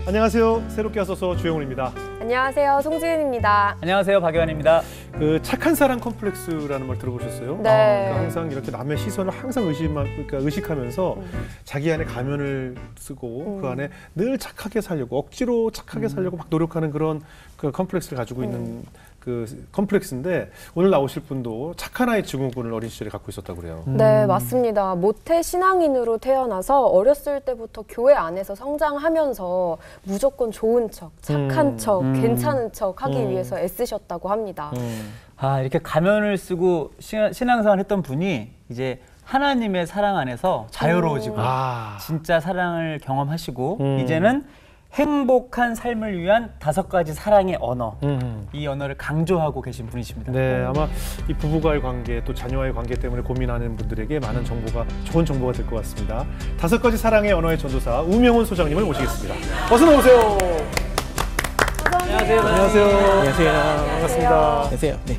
안녕하세요. 새롭게 와서서 주영훈입니다. 안녕하세요. 송지은입니다. 안녕하세요. 박유한입니다. 그 착한 사랑 컴플렉스라는 말 들어보셨어요? 네. 그러니까 항상 이렇게 남의 시선을 항상 의식하면서 자기 안에 가면을 쓰고 그 안에 늘 착하게 살려고 억지로 착하게 살려고 막 노력하는 그런 그 컴플렉스를 가지고 있는 그 컴플렉스인데 오늘 나오실 분도 착한 아이 증후군을 어린 시절에 갖고 있었다고 그래요. 네, 맞습니다. 모태 신앙인으로 태어나서 어렸을 때부터 교회 안에서 성장하면서 무조건 좋은 척, 착한 척, 괜찮은 척 하기 위해서 애쓰셨다고 합니다. 아, 이렇게 가면을 쓰고 신앙생활을 했던 분이 이제 하나님의 사랑 안에서 자유로워지고 진짜 사랑을 경험하시고 이제는 행복한 삶을 위한 5가지 사랑의 언어, 이 언어를 강조하고 계신 분이십니다. 네, 아마 이 부부와의 관계 또 자녀와의 관계 때문에 고민하는 분들에게 많은 정보가 좋은 정보가 될 것 같습니다. 5가지 사랑의 언어의 전도사 우명훈 소장님을 모시겠습니다. 어서 나오세요. 안녕하세요. 안녕하세요. 안녕하세요. 반갑습니다. 안녕하세요. 네,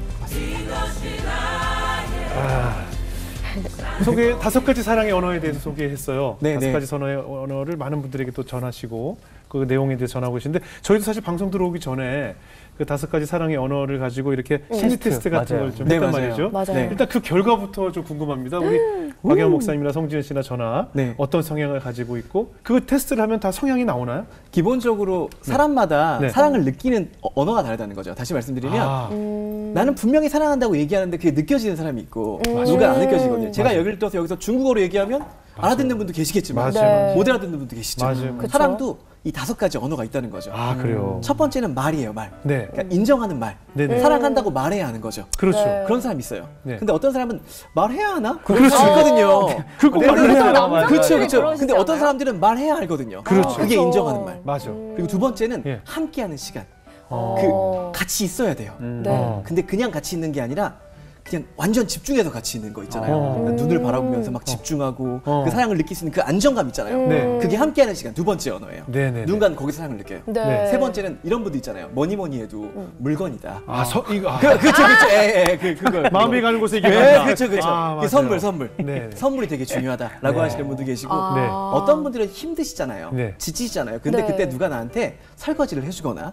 소개 5가지 사랑의 언어에 대해서 소개했어요. 네, 5가지 네. 선어의 언어를 많은 분들에게 또 전하시고 그 내용에 대해서 전하고 계신데 저희도 사실 방송 들어오기 전에 그 5가지 사랑의 언어를 가지고 이렇게 심리 테스트 같은 걸 좀 네, 했단 맞아요. 말이죠. 맞아요. 네. 일단 그 결과부터 좀 궁금합니다. 우리 박유한 목사님이나 성지은 씨나 저나 네. 어떤 성향을 가지고 있고 그 테스트를 하면 다 성향이 나오나요? 기본적으로 사람마다 네. 사랑을 느끼는 언어가 다르다는 거죠. 다시 말씀드리면 아, 나는 분명히 사랑한다고 얘기하는데 그게 느껴지는 사람이 있고 누가 안 느껴지거든요. 제가 여기를 떠서 여기서 중국어로 얘기하면 알아듣는 분도 계시겠지만 맞아요. 못 알아듣는 분도 계시죠. 맞아요. 그쵸? 사랑도 이 5가지 언어가 있다는 거죠. 아 그래요. 첫 번째는 말이에요, 말. 네. 그러니까 인정하는 말. 네네. 사랑한다고 말해야 하는 거죠. 그렇죠. 네. 그런 사람이 있어요. 네. 근데 어떤 사람은 말해야 하나? 그렇죠. 있거든요. 그거 말을 해야 하나? 그렇죠, 그렇죠. 그러시지 근데 어떤 않아요? 사람들은 말해야 알거든요. 그렇죠. 그게 그렇죠. 인정하는 말. 맞아. 그리고 두 번째는 예. 함께하는 시간. 어. 같이 있어야 돼요. 네. 근데 그냥 같이 있는 게 아니라 그냥 완전 집중해서 같이 있는 거 있잖아요. 그러니까 눈을 바라보면서 막 집중하고 그 사랑을 느낄 수 있는 그 안정감 있잖아요. 네. 그게 함께하는 시간 2번째 언어예요. 네네네. 누군가는 거기서 사랑을 느껴요. 네. 3번째는 이런 분도 있잖아요. 뭐니 해도 물건이다. 아, 이거 그렇죠. 그걸. 마음이 가는 곳에 이게 네, 간다. 그렇죠, 그렇죠. 아, 맞아요. 선물. 네. 선물이 되게 중요하다라고 네. 하시는 분도 계시고 네. 어떤 분들은 힘드시잖아요. 네. 지치시잖아요. 근데 네. 그때 누가 나한테 설거지를 해주거나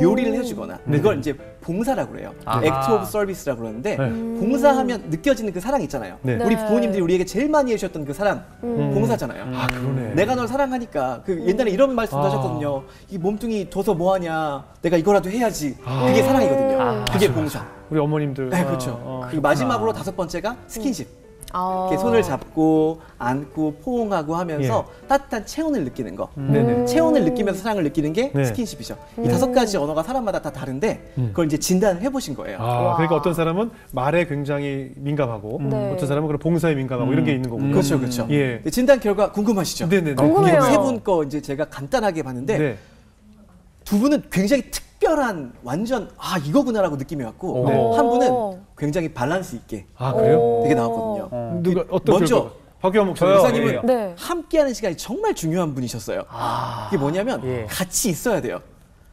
요리를 해주거나 이걸 이제 봉사라고 그래요. 액트 오브 서비스라고 그러는데 봉사하면 느껴지는 그 사랑 있잖아요. 네. 우리 부모님들이 우리에게 제일 많이 해주셨던 그 사랑 봉사잖아요. 아 그러네. 내가 널 사랑하니까 그 옛날에 이런 말씀도 하셨거든요. 이 몸뚱이 둬서 뭐하냐. 내가 이거라도 해야지. 그게 사랑이거든요. 그게 봉사. 우리 어머님들. 네, 그렇죠. 그리고 마지막으로 5번째가 스킨십. 아. 이렇게 손을 잡고 안고 포옹하고 하면서 따뜻한 체온을 느끼는 거. 네네. 체온을 느끼면서 사랑을 느끼는 게 네. 스킨십이죠. 이 5가지 언어가 사람마다 다 다른데 그걸 이제 진단을 해보신 거예요. 아, 그러니까 어떤 사람은 말에 굉장히 민감하고 네. 어떤 사람은 그런 봉사에 민감하고 이런 게 있는 거군요. 그렇죠, 그렇죠. 예. 네, 진단 결과 궁금하시죠? 네네네. 궁금해요. 세 분 거 이제 제가 간단하게 봤는데 네. 두 분은 굉장히 특별한 완전 이거구나라고 느낌이 왔고 네. 한 분은 굉장히 밸런스 있게 아 그래요? 되게 나왔거든요. 누가 어떤 먼저 결과가? 박유한 목사님. 목사님은 네. 함께하는 시간이 정말 중요한 분이셨어요. 이게 뭐냐면 예. 같이 있어야 돼요.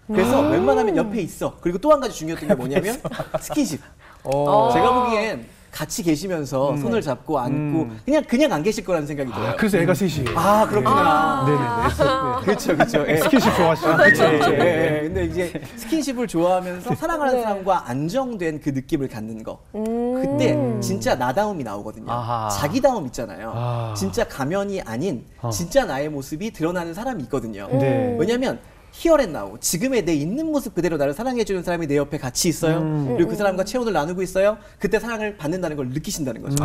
그래서 웬만하면 옆에 있어. 그리고 또 한 가지 중요했던 게 뭐냐면 스킨십. 제가 보기엔 같이 계시면서 손을 잡고 안고 그냥 안 계실 거라는 생각이 들어요. 그래서 애가 셋이. 아 그렇구나. 네네네. 그렇죠, 그렇죠. 예. 스킨십 좋아하시죠? 그렇죠, 그렇죠. 예, 예. 근데 이제 스킨십을 좋아하면서 사랑하는 사람과 안정된 그 느낌을 갖는 거. 그때 진짜 나다움이 나오거든요. 아하. 자기다움 있잖아요. 아. 진짜 가면이 아닌 진짜 나의 모습이 드러나는 사람이 있거든요. 네. 왜냐면 Here and now, 지금의 내 있는 모습 그대로 나를 사랑해주는 사람이 내 옆에 같이 있어요. 그리고 그 사람과 체온을 나누고 있어요. 그때 사랑을 받는다는 걸 느끼신다는 거죠.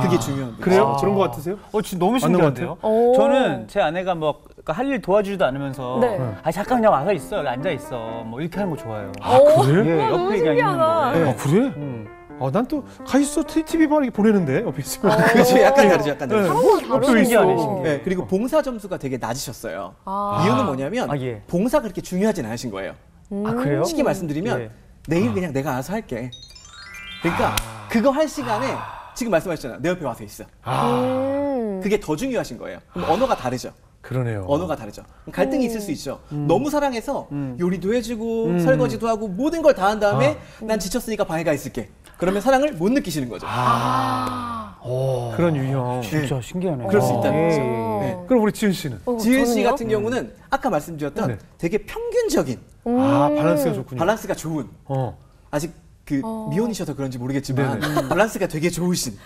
그게 중요한 거죠. 그래요? 그런 거 같으세요? 진짜 너무 맞는 것 신기한데요? 같아요? 저는 제 아내가 뭐 할 일 도와주지도 않으면서 네. 잠깐 그냥 와서 있어, 여기 앉아 있어, 뭐 이렇게 하는 거 좋아해요. 아 그래? 예, 너무 옆에 그냥 있는 신기하다. 거. 예. 아 그래? 난 또 가 있어 TV만 이렇게 보내는데 옆에 있으면. 그렇죠. 약간 다르죠, 약간 다르죠. 옆에 신기하네, 있어. 신기해. 네, 그리고 봉사 점수가 되게 낮으셨어요. 아. 이유는 뭐냐면 예. 봉사가 그렇게 중요하진 않으신 거예요. 아, 그래요? 쉽게 말씀드리면 예. 내일 그냥 내가 알아서 할게. 그러니까 그거 할 시간에 지금 말씀하셨잖아요. 내 옆에 와서 있어. 그게 더 중요하신 거예요. 그럼 언어가 다르죠. 그러네요. 언어가 다르죠. 갈등이 있을 수 있죠. 너무 사랑해서 요리도 해주고 설거지도 하고 모든 걸 다 한 다음에 난 지쳤으니까 방에 가 있을게. 그러면 사랑을 못 느끼시는 거죠. 그런 유형. 진짜 신기하네요. 그럴 수 있다는 거죠. 어. 네. 그럼 우리 지은 씨는? 지은 씨 저는요? 같은 경우는 아까 말씀드렸던 네. 되게 평균적인 밸런스가 좋군요. 밸런스가 좋은 아직 그 미혼이셔서 그런지 모르겠지만 밸런스가 되게 좋으신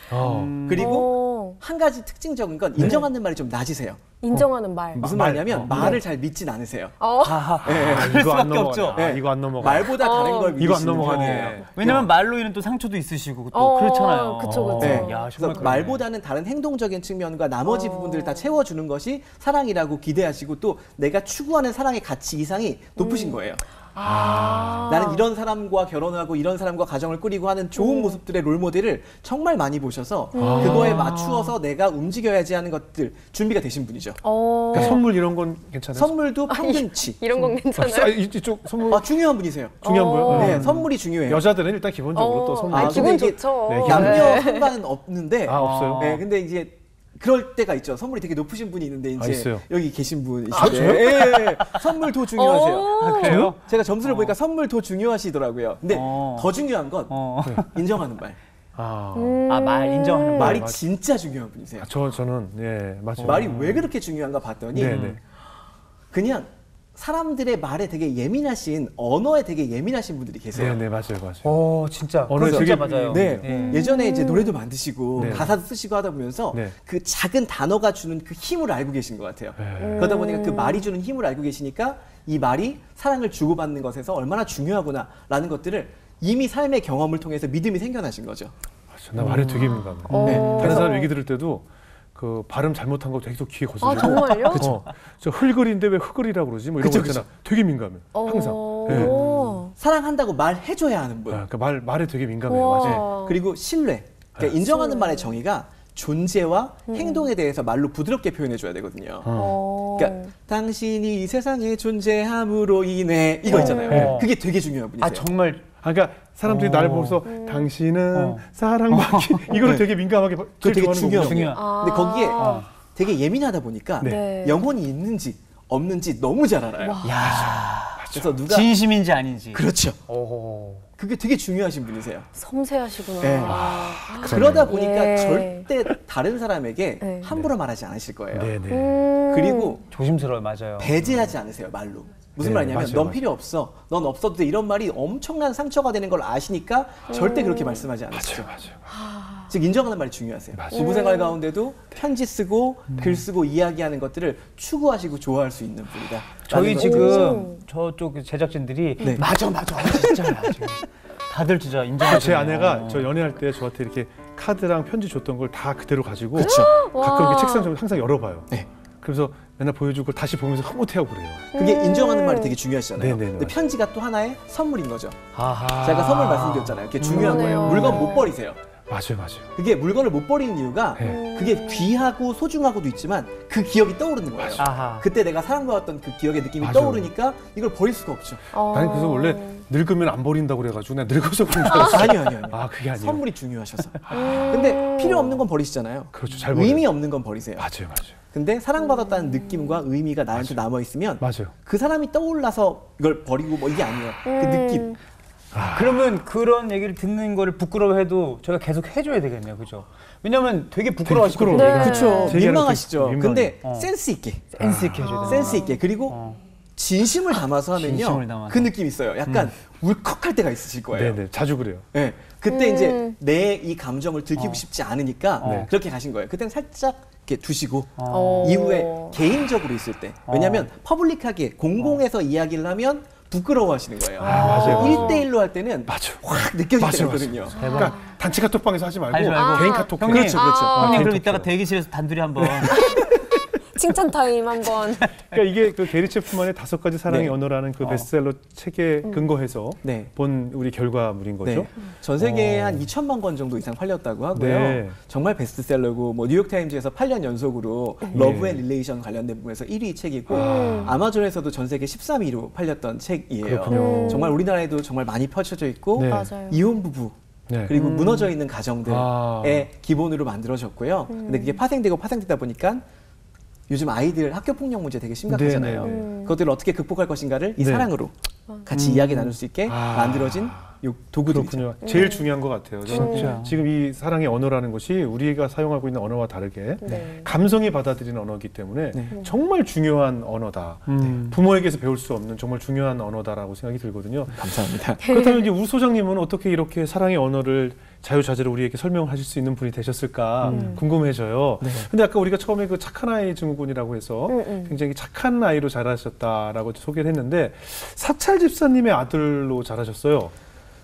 그리고 한 가지 특징적인 건 인정하는 말이 좀 낮으세요. 인정하는 말. 무슨 말이냐면 말을 잘 믿진 않으세요. 이거 수밖에 안 넘어가. 없죠. 이거 안 넘어가. 말보다 다른 걸 믿으시는 이거 안 넘어가네. 편이에요. 왜냐면 말로 인해 또 상처도 있으시고 또 그렇잖아요. 그쵸, 그쵸. 네. 야, 정말 그래서 그러네. 말보다는 다른 행동적인 측면과 나머지 부분들을 다 채워주는 것이 사랑이라고 기대하시고 또 내가 추구하는 사랑의 가치 이상이 높으신 거예요. 나는 이런 사람과 결혼하고 이런 사람과 가정을 꾸리고 하는 좋은 모습들의 롤모델을 정말 많이 보셔서 그거에 맞추어서 내가 움직여야지 하는 것들 준비가 되신 분이죠. 그러니까 선물 이런 건 괜찮아요? 선물도 평균치. 이런 건 괜찮아요? 이쪽 선물 중요한 분이세요. 중요한 거요? 네, 선물이 중요해요. 여자들은 일단 기본적으로 또 선물. 기분 근데 이게 좋죠. 네, 남녀 상관은 없는데. 없어요? 네, 근데 이제 그럴 때가 있죠. 선물이 되게 높으신 분이 있는데 이제 있어요. 여기 계신 분이신데 예, 선물 더 중요하세요. 그래요? 제가 점수를 보니까 선물 더 중요하시더라고요. 근데 더 중요한 건 인정하는 말. 말 인정하는 말. 말이 맞아. 진짜 중요한 분이세요. 저는 맞아요. 말이 왜 그렇게 중요한가 봤더니 네네. 그냥 사람들의 말에 되게 예민하신 언어에 되게 예민하신 분들이 계세요. 네네 맞아요. 진짜. 언어에 진짜 되게- 맞아요. 네. 예전에 이제 노래도 만드시고 네. 가사도 쓰시고 하다 보면서 네. 그 작은 단어가 주는 그 힘을 알고 계신 것 같아요. 그러다 보니까 그 말이 주는 힘을 알고 계시니까 이 말이 사랑을 주고받는 것에서 얼마나 중요하구나라는 것들을 이미 삶의 경험을 통해서 믿음이 생겨나신 거죠. 맞아. 나 말에 되게 민감해. 다른 사람 얘기 들을 때도 그 발음 잘못한 거 되게 또 귀에 거슬리고. 정말요? 저 흘글인데 왜 흑을이라고 그러지? 뭐 이런 거 있잖아. 되게 민감해. 항상. 네. 사랑한다고 말해줘야 하는 분. 그러니까 말에 되게 민감해요. 맞아요. 그리고 신뢰. 그러니까 인정하는 말의 정의가 존재와 행동에 대해서 말로 부드럽게 표현해줘야 되거든요. 그러니까 당신이 이 세상에 존재함으로 인해 이거 있잖아요. 그게 되게 중요한 분이세요. 정말. 그러니까 사람들이 날 보면서 당신은 사랑받기 이거를 되게 민감하게 그거 되게 좋아하는 중요해요. 거거든요. 근데 거기에 되게 예민하다 보니까 네. 영혼이 있는지 없는지 너무 잘 알아요. 그래서 누가 진심인지 아닌지. 그렇죠. 그게 되게 중요하신 분이세요. 섬세하시구나. 네. 그러다 보니까 네. 절대 다른 사람에게 네. 함부로 말하지 않으실 거예요. 네네. 그리고 조심스러워요, 맞아요. 배제하지 않으세요, 말로. 무슨 네, 말이냐면 맞아요, 넌 맞아요. 필요 없어. 넌 없어도 돼. 이런 말이 엄청난 상처가 되는 걸 아시니까 절대 그렇게 말씀하지 않으시죠. 맞아요. 즉 인정하는 말이 중요하세요. 맞아요. 부부생활 가운데도 편지 쓰고 글 쓰고 이야기하는 것들을 추구하시고 좋아할 수 있는 분이다. 저희 라는 지금 저쪽 제작진들이 네. 맞아 진짜야 지금. 다들 진짜 인정하시네요. 제 아내가 저 연애할 때 저한테 이렇게 카드랑 편지 줬던 걸 다 그대로 가지고 그쵸. 가끔 와. 이렇게 책상 좀 항상 열어봐요. 네. 그래서 맨날 보여주고 그걸 다시 보면서 흐뭇해하고 그래요. 그게 인정하는 말이 되게 중요하시잖아요. 네네네, 근데 맞아요. 편지가 또 하나의 선물인 거죠. 아하. 제가 선물 말씀드렸잖아요. 그게 중요한 그러네요. 거예요. 물건 못 버리세요. 맞아요. 그게 물건을 못 버리는 이유가 네. 그게 귀하고 소중하고도 있지만 그 기억이 떠오르는 거예요. 아하. 그때 내가 사랑받았던 그 기억의 느낌이 맞아요. 떠오르니까 이걸 버릴 수가 없죠. 나는 그래서 원래 늙으면 안 버린다고 그래가지고 내가 늙어서 그런 줄 알았어. 아니요. 그게 아니에요. 선물이 중요하셔서. 근데 필요 없는 건 버리시잖아요. 그렇죠. 잘 버려요. 의미 없는 건 버리세요. 맞아요. 근데 사랑받았다는 느낌과 의미가 나한테 남아 있으면 맞아요. 그 사람이 떠올라서 이걸 버리고 뭐 이게 아니에요. 그 느낌. 그러면 그런 얘기를 듣는 거를 부끄러워해도 제가 계속 해줘야 되겠네요, 그죠? 왜냐면 되게 부끄러워하시거든요. 네. 그렇죠. 제 얘기하는 민망하시죠. 것도 근데 민망해요. 센스 있게. 센스 있게 해줘야 돼요. 센스 있게. 그리고 진심을 담아서 하면요. 진심을 담아서. 그 느낌 있어요. 약간 울컥할 때가 있으실 거예요. 네네. 자주 그래요. 네. 그때 이제 내 이 감정을 들키고 싶지 않으니까 네. 그렇게 가신 거예요. 그때는 살짝 이렇게 두시고 어. 이후에 개인적으로 있을 때. 왜냐하면 퍼블릭하게 공공에서 이야기를 하면 부끄러워하시는 거예요. 맞아요. 1대1로 할 때는 맞아요. 확 느껴질 맞아요, 때가 있거든요. 그러니까 단체 카톡방에서 하지 말고, 하지 말고. 개인 카톡. 형님, 그렇죠, 그렇죠. 형님 개인 그럼 카톡 이따가 해요. 대기실에서 단둘이 한번. 칭찬 타임 한번. 그러니까 이게 그 게리 체프만의 5가지 사랑의 네. 언어라는 그 베스트셀러 책에 근거해서 네. 본 우리 결과물인 거죠. 네. 전 세계에 한 2천만 권 정도 이상 팔렸다고 하고요. 네. 정말 베스트셀러고 뭐 뉴욕타임즈에서 8년 연속으로 러브 앤 릴레이션 관련된 부분에서 1위 책이고 아마존에서도 전 세계 13위로 팔렸던 책이에요. 그렇군요. 정말 우리나라에도 정말 많이 펼쳐져 있고 네. 맞아요. 이혼 부부 네. 그리고 무너져 있는 가정들의 아. 기본으로 만들어졌고요. 근데 그게 파생되고 파생되다 보니까 요즘 아이들 학교 폭력 문제 되게 심각하잖아요. 네, 네, 그것들을 어떻게 극복할 것인가를 이 네. 사랑으로 같이 이야기 나눌 수 있게 만들어진 도구들이죠. 그렇군요. 제일 중요한 것 같아요. 저는 진짜. 지금 이 사랑의 언어라는 것이 우리가 사용하고 있는 언어와 다르게 네. 감성이 받아들이는 언어이기 때문에 네. 정말 중요한 언어다. 부모에게서 배울 수 없는 정말 중요한 언어다라고 생각이 들거든요. 감사합니다. 그렇다면 이제 우 소장님은 어떻게 이렇게 사랑의 언어를 자유자재로 우리에게 설명하실 수 있는 분이 되셨을까 궁금해져요. 근데 아까 우리가 처음에 그 착한 아이 증후군이라고 해서 굉장히 착한 아이로 자라셨다라고 소개를 했는데 사찰 집사님의 아들로 자라셨어요.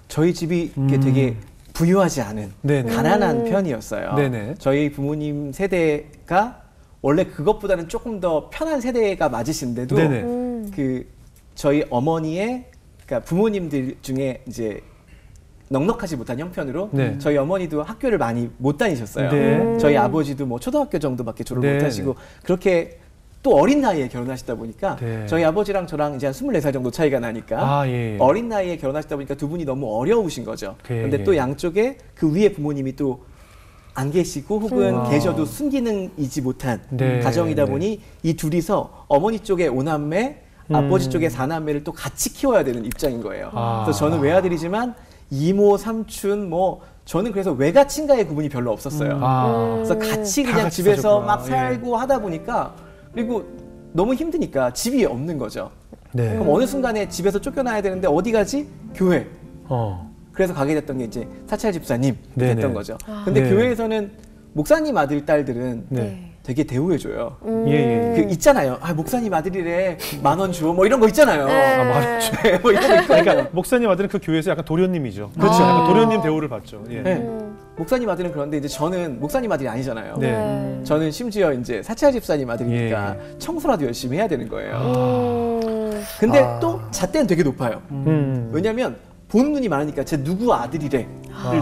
저희 집이 이게 되게 부유하지 않은 네네. 가난한 편이었어요. 네네. 저희 부모님 세대가 원래 그것보다는 조금 더 편한 세대가 맞으신데도 네네. 그 저희 어머니의 그러니까 부모님들 중에 이제 넉넉하지 못한 형편으로 네. 저희 어머니도 학교를 많이 못 다니셨어요. 네. 저희 아버지도 뭐 초등학교 정도밖에 졸업 네. 못 하시고 그렇게 또 어린 나이에 결혼하시다 보니까 네. 저희 아버지랑 저랑 이제 한 24살 정도 차이가 나니까 아, 예. 어린 나이에 결혼하시다 보니까 두 분이 너무 어려우신 거죠. 예, 근데 예. 또 양쪽에 그 위에 부모님이 또 안 계시고 혹은 와. 계셔도 순기능이지 못한 네. 가정이다 네. 보니 이 둘이서 어머니 쪽에 5남매, 아버지 쪽에 4남매를 또 같이 키워야 되는 입장인 거예요. 아. 그래서 저는 외아들이지만 이모, 삼촌 뭐 저는 그래서 외가친가의 구분이 별로 없었어요. 그래서 같이 다 그냥 같이 집에서 사셨구나. 막 살고 하다 보니까 그리고 너무 힘드니까 집이 없는 거죠. 네. 그럼 어느 순간에 집에서 쫓겨나야 되는데 어디 가지? 교회. 그래서 가게 됐던 게 이제 사찰 집사님 네네. 됐던 거죠. 근데 네. 교회에서는 목사님 아들 딸들은 네. 되게 대우해줘요. 예, 예. 그 있잖아요. 아 목사님 아들이래 10,000원 줘. 뭐 이런 거 있잖아요. 아, 말했죠. 뭐 이런 거 있거든요. 그러니까 목사님 아들은 그 교회에서 약간 도련님이죠. 그렇죠. 약간 도련님 대우를 받죠. 예. 네. 목사님 아들은 그런데 이제 저는 목사님 아들이 아니잖아요. 네. 저는 심지어 이제 사찰 집사님 아들이니까 청소라도 열심히 해야 되는 거예요. 근데 또 잣대는 되게 높아요. 왜냐면 본 눈이 많으니까 제 누구 아들이래를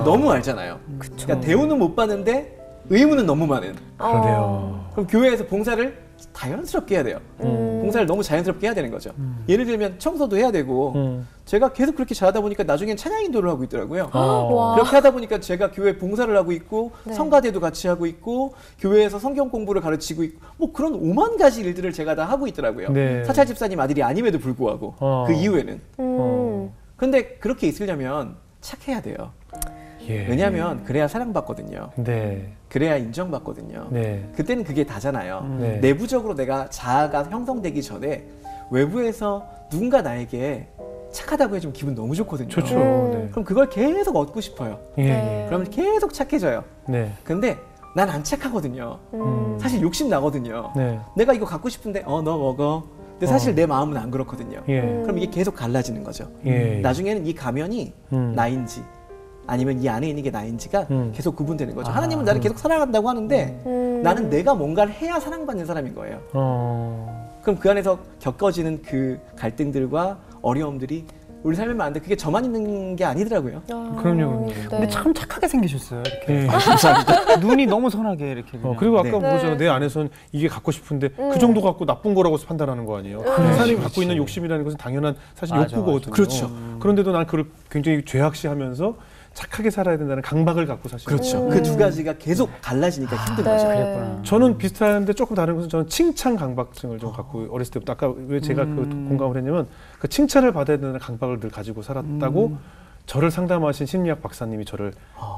너무 알잖아요. 그러니까 대우는 못 받는데 의무는 너무 많은. 그러네요. 그럼 교회에서 봉사를 자연스럽게 해야 돼요. 봉사를 너무 자연스럽게 해야 되는 거죠. 예를 들면 청소도 해야 되고 제가 계속 그렇게 잘하다 보니까 나중엔 찬양 인도를 하고 있더라고요. 와. 그렇게 하다 보니까 제가 교회 봉사를 하고 있고 네. 성가대도 같이 하고 있고 교회에서 성경 공부를 가르치고 있고 뭐 그런 5만 가지 일들을 제가 다 하고 있더라고요. 네. 사찰 집사님 아들이 아님에도 불구하고 그 이후에는. 근데 그렇게 있으려면 착해야 돼요. 예. 왜냐하면 그래야 사랑받거든요. 네. 그래야 인정받거든요. 네. 그때는 그게 다잖아요. 네. 내부적으로 내가 자아가 형성되기 전에 외부에서 누군가 나에게 착하다고 해주면 기분 너무 좋거든요. 좋죠. 네. 그럼 그걸 계속 얻고 싶어요. 예. 네. 그러면 계속 착해져요. 네. 근데 난 안 착하거든요. 사실 욕심 나거든요. 네. 내가 이거 갖고 싶은데 너 먹어. 근데 사실 내 마음은 안 그렇거든요. 예. 그럼 이게 계속 갈라지는 거죠. 예. 나중에는 이 가면이 나인지 아니면 이 안에 있는 게 나인지가 계속 구분되는 거죠. 하나님은 나를 계속 사랑한다고 하는데 나는 내가 뭔가를 해야 사랑받는 사람인 거예요. 그럼 그 안에서 겪어지는 그 갈등들과 어려움들이 우리 삶에 많은데 그게 저만 있는 게 아니더라고요. 그럼요. 네. 근데 참 착하게 생기셨어요. 이렇게. 예. 눈이 너무 선하게 이렇게. 그냥. 그리고 아까 네. 보잖아요. 내 안에서는 이게 갖고 싶은데 그 정도 갖고 나쁜 거라고 판단하는 거 아니에요. 사람이 갖고 있는 욕심이라는 것은 당연한 사실 맞아, 욕구거든요. 그렇죠. 그런데도 난 그걸 굉장히 죄악시하면서 착하게 살아야 된다는 강박을 갖고 사실. 그렇죠. 그 두 가지가 계속 갈라지니까 힘든 거죠. 네. 그랬구나. 저는 비슷한데 조금 다른 것은 저는 칭찬 강박증을 좀 갖고 어렸을 때부터 아까 왜 제가 그 공감을 했냐면 그 칭찬을 받아야 된다는 강박을 늘 가지고 살았다고 저를 상담하신 심리학 박사님이 저를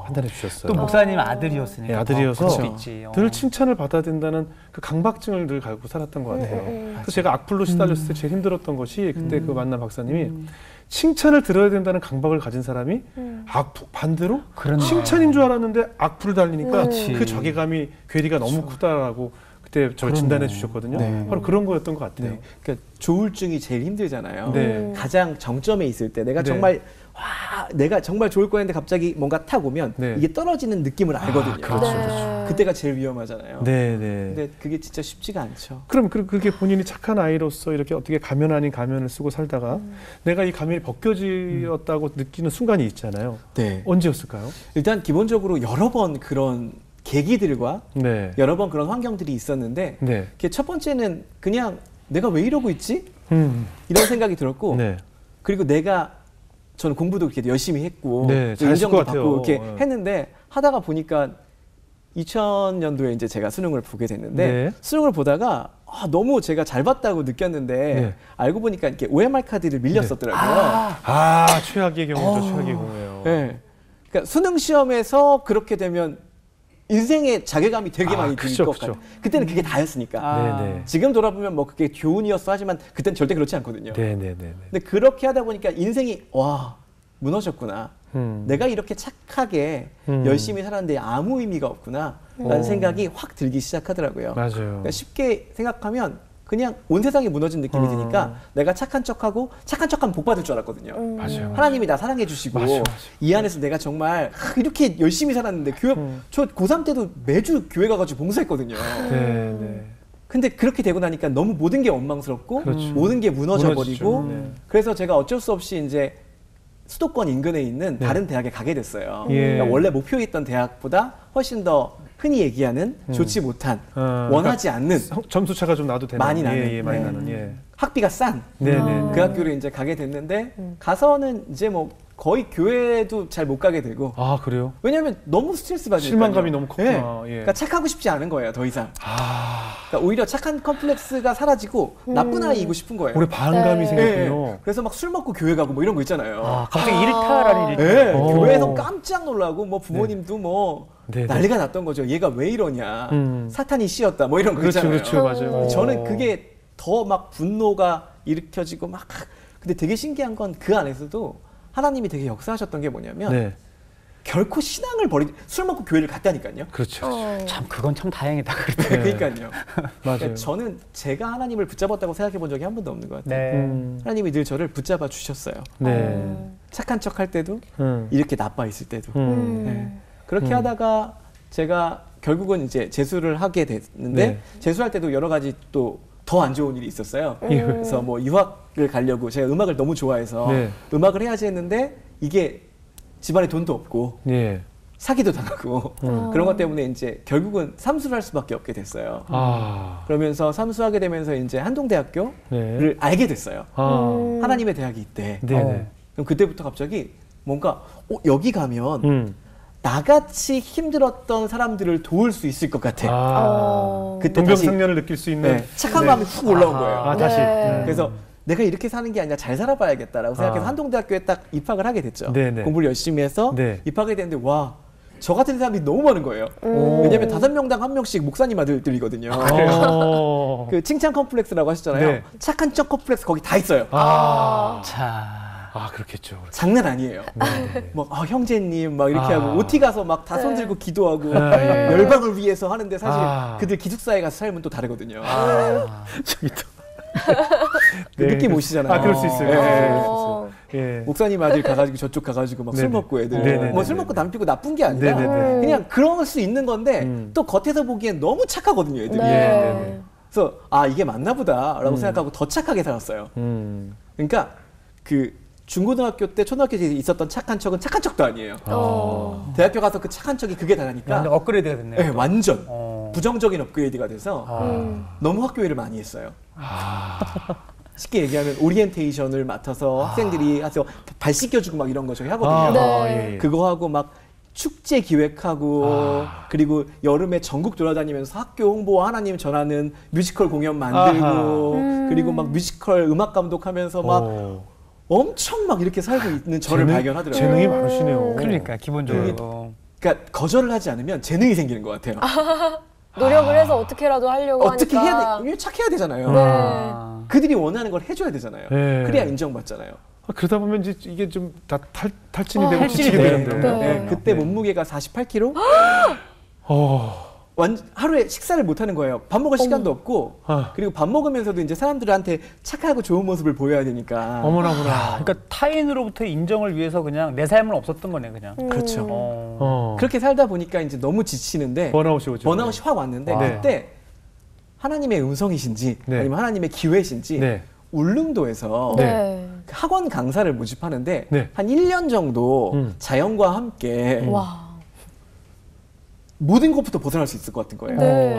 판단해 주셨어요. 또 목사님 아들이었으니까. 네, 아들이어서 더 그럴 수 있지. 늘 칭찬을 받아야 된다는 그 강박증을 늘 갖고 살았던 것 같아요. 그래서 제가 악플로 시달렸을 때 제일 힘들었던 것이 그때 그 만난 박사님이 칭찬을 들어야 된다는 강박을 가진 사람이 반대로 그러네. 칭찬인 줄 알았는데 악플을 달리니까 그렇지. 그 자괴감이 괴리가 너무 크다라고 그때 저를 그러네. 진단해 주셨거든요. 네. 바로 그런 거였던 것 같아요. 네. 그러니까 조울증이 제일 힘들잖아요. 네. 가장 정점에 있을 때 내가 네. 정말 내가 정말 좋을 거였는데 갑자기 뭔가 탁 오면 네. 이게 떨어지는 느낌을 알거든요. 그렇죠, 네. 그때가 제일 위험하잖아요. 네, 네. 근데 그게 진짜 쉽지가 않죠. 그럼 그게 본인이 착한 아이로서 이렇게 어떻게 가면 아닌 가면을 쓰고 살다가 내가 이 가면이 벗겨지었다고 느끼는 순간이 있잖아요. 네. 언제였을까요? 일단 기본적으로 여러 번 그런 계기들과 네. 여러 번 그런 환경들이 있었는데 네. 그게 첫 번째는 그냥 내가 왜 이러고 있지? 이런 생각이 들었고 네. 그리고 저는 공부도 그렇게 열심히 했고 네, 또 잘했을 인정도 것 같아요. 받고 이렇게 네. 했는데 하다가 보니까 2000년도에 이제 제가 수능을 보게 됐는데 네. 수능을 보다가 너무 제가 잘 봤다고 느꼈는데 네. 알고 보니까 이렇게 OMR 카드를 밀렸었더라고요. 최악의 경우죠. 최악의 경우예요. 네. 그러니까 수능 시험에서 그렇게 되면 인생의 자괴감이 되게 많이 들 것 같아요. 그때는 그게 다였으니까. 네네. 지금 돌아보면 뭐 그게 교훈이었어 하지만 그때는 절대 그렇지 않거든요. 네네네. 근데 그렇게 하다 보니까 인생이 무너졌구나. 내가 이렇게 착하게 열심히 살았는데 아무 의미가 없구나 라는 생각이 확 들기 시작하더라고요. 맞아요. 그러니까 쉽게 생각하면 그냥 온 세상이 무너진 느낌이 드니까 내가 착한 척하고 착한 척하면 복 받을 줄 알았거든요. 맞아요. 하나님이 나 사랑해 주시고 맞아. 이 안에서 내가 정말 이렇게 열심히 살았는데 교회 저 고3 때도 매주 교회 가가지고 봉사했거든요. 네네. 근데 그렇게 되고 나니까 너무 모든 게 원망스럽고 그렇죠. 모든 게 무너져 버리고 무너지죠. 네. 그래서 제가 어쩔 수 없이 이제 수도권 인근에 있는 다른 대학에 가게 됐어요. 예. 그러니까 원래 목표했던 대학보다 훨씬 더 흔히 얘기하는 좋지 못한 원하지 않는 점수 차가 좀 나도 되는 많이 나는 예, 많이 나는 예. 학비가 싼 네네. 그 학교를 이제 가게 됐는데 가서는 이제 뭐 거의 교회도 잘 못 가게 되고 그래요? 왜냐하면 너무 스트레스 받으니까 실망감이 너무 컸구나. 예. 그러니까 착하고 싶지 않은 거예요 더 이상. 그러니까 오히려 착한 컴플렉스가 사라지고 나쁜 아이이고 싶은 거예요. 우리 반감이 네. 생겼군요. 그래서 막 술 먹고 교회 가고 뭐 이런 거 있잖아요. 갑자기 일타라는 일이. 네, 오. 교회에서 깜짝 놀라고 뭐 부모님도 뭐 네네. 난리가 났던 거죠. 얘가 왜 이러냐. 사탄이 씌었다. 뭐 이런 거 그렇죠, 있잖아요. 그렇죠, 맞아요. 저는 그게 더 막 분노가 일으켜지고 막 근데 되게 신기한 건 그 안에서도 하나님이 되게 역사하셨던 게 뭐냐면 네, 결코 신앙을 술 먹고 교회를 갔다니까요. 그렇죠. 참 그건 참 다행이다. 그러니까요. 맞아요. 그러니까 저는 제가 하나님을 붙잡았다고 생각해 본 적이 한 번도 없는 것 같아요. 네. 하나님이 늘 저를 붙잡아 주셨어요. 네. 착한 척 할 때도 음. 이렇게 나빠 있을 때도. 음. 네. 그렇게 하다가 제가 결국은 이제 재수를 하게 됐는데 네. 재수할 때도 여러 가지 또 더 안 좋은 일이 있었어요. 예. 그래서 뭐 유학을 가려고 제가 음악을 너무 좋아해서 네. 음악을 해야지 했는데 이게 집안에 돈도 없고 예. 사기도 당하고 그런 것 때문에 이제 결국은 삼수를 할 수밖에 없게 됐어요. 그러면서 삼수하게 되면서 이제 한동대학교를 네. 알게 됐어요. 하나님의 대학이 있대. 네네. 그럼 그때부터 갑자기 뭔가 여기 가면 나같이 힘들었던 사람들을 도울 수 있을 것 같아. 그때 다시 동병상련을 느낄 수 있는 착한 마음이 훅 올라온 거예요. 다시. 네. 그래서 내가 이렇게 사는 게 아니라 잘 살아봐야겠다라고 생각해서 한동대학교에 딱 입학을 하게 됐죠. 네네. 공부를 열심히 해서 네. 입학이 됐는데 와, 저 같은 사람이 너무 많은 거예요. 왜냐면 5명당 1명씩 목사님 아들들이거든요. 그 칭찬 컴플렉스라고 하셨잖아요. 네. 착한 척 컴플렉스 거기 다 있어요. 그렇겠죠. 장난 아니에요. 막 형제님 막 이렇게 하고 OT 가서 막 다 손들고 기도하고 열방을 위해서 하는데 사실 그들 기숙사에 가서 살면 또 다르거든요. 저기 또. 그 느낌 오시잖아요. 그럴 수 있어요. 예. 목사님 아들 가가지고 저쪽 가가지고 막 술 먹고 애들 뭐 술 먹고 담배 피고 나쁜 게 아니라 네네네. 그냥 그럴 수 있는 건데 또 겉에서 보기엔 너무 착하거든요 애들이. 네. 그래서 이게 맞나 보다라고 생각하고 더 착하게 살았어요. 그러니까 그 중고등학교 때 초등학교 때 있었던 착한 척은 착한 척도 아니에요. 대학교 가서 그 착한 척이 그게 다라니까 완전 업그레이드가 됐네요. 네, 완전 부정적인 업그레이드가 돼서 너무 학교 일을 많이 했어요. 쉽게 얘기하면 오리엔테이션을 맡아서 학생들이 해서 발 씻겨주고 막 이런 거 저희 하거든요. 네. 그거 하고 막 축제 기획하고 그리고 여름에 전국 돌아다니면서 학교 홍보 하나님 전하는 뮤지컬 공연 만들고 그리고 막 뮤지컬 음악 감독하면서 막 엄청 막 이렇게 살고 있는 저를 발견하더라고요. 재능이 많으시네요. 그러니까 기본적으로. 그러니까 거절을 하지 않으면 재능이 생기는 것 같아요. 노력을 해서 어떻게라도 하려고 어떻게 하니까. 해야 돼? 착해야 되잖아요. 네. 그들이 원하는 걸 해줘야 되잖아요. 네. 그래야 인정받잖아요. 그러다 보면 이제 이게 좀 다 탈진이 되고 탈진이 지치게 돼요. 되는데. 네. 그때 몸무게가 48kg? 하루에 식사를 못 하는 거예요. 밥 먹을 시간도 없고 그리고 밥 먹으면서도 이제 사람들한테 착하고 좋은 모습을 보여야 되니까. 어머나. 그러니까 타인으로부터 인정을 위해서 그냥 내 삶은 없었던 거네 그냥. 그렇죠. 그렇게 살다 보니까 이제 너무 지치는데 번아웃이 오죠. 번아웃이 확 왔는데 네. 그때 하나님의 음성이신지 네. 아니면 하나님의 기회신지 네. 울릉도에서 네. 학원 강사를 모집하는데 네. 한 1년 정도 자연과 함께 와. 모든 것부터 벗어날 수 있을 것 같은 거예요. 네.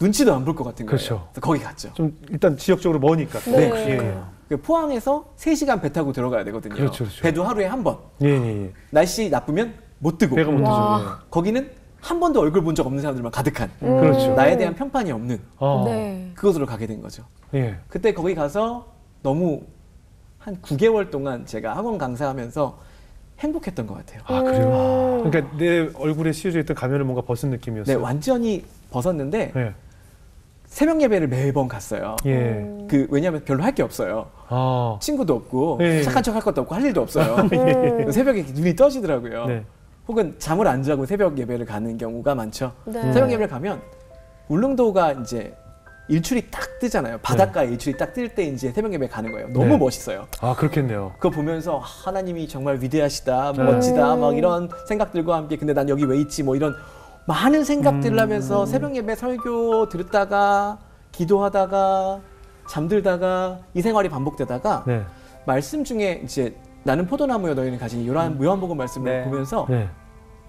눈치도 안 볼 것 같은 거예요. 그렇죠. 그래서 거기 갔죠. 좀 일단 지역적으로 머니까. 네. 그 포항에서 3시간 배 타고 들어가야 되거든요. 그렇죠. 배도 하루에 한 번. 예. 날씨 나쁘면 못 뜨고. 배가 못 와. 뜨죠. 거기는 한 번도 얼굴 본 적 없는 사람들만 가득한 그렇죠. 나에 대한 평판이 없는 네. 그곳으로 가게 된 거죠. 예. 그때 거기 가서 너무 한 9개월 동안 제가 학원 강사하면서 행복했던 것 같아요. 아, 그래요? 그러니까 내 얼굴에 씌워져 있던 가면을 뭔가 벗은 네, 느낌이었어요. 완전히 벗었는데 예. 새벽 예배를 매번 갔어요. 예. 왜냐하면 별로 할 게 없어요. 아. 친구도 없고 예. 착한 척 할 것도 없고 할 일도 없어요. 새벽에 눈이 떠지더라고요. 네. 혹은 잠을 안 자고 새벽 예배를 가는 경우가 많죠. 네. 새벽 예배를 가면 울릉도가 이제 일출이 딱 뜨잖아요. 바닷가에 일출이 딱 뜰 때 이제 새벽 예배 가는 거예요. 너무 네. 멋있어요. 아, 그렇겠네요. 그거 보면서 하나님이 정말 위대하시다, 멋지다, 막 이런 생각들과 함께 근데 난 여기 왜 있지, 뭐 이런 많은 생각들을 하면서 새벽 예배 설교 들었다가 기도하다가 잠들다가 이 생활이 반복되다가 네. 말씀 중에 이제 나는 포도나무여 너희는 가지니 요한복음 말씀을 네. 보면서 네.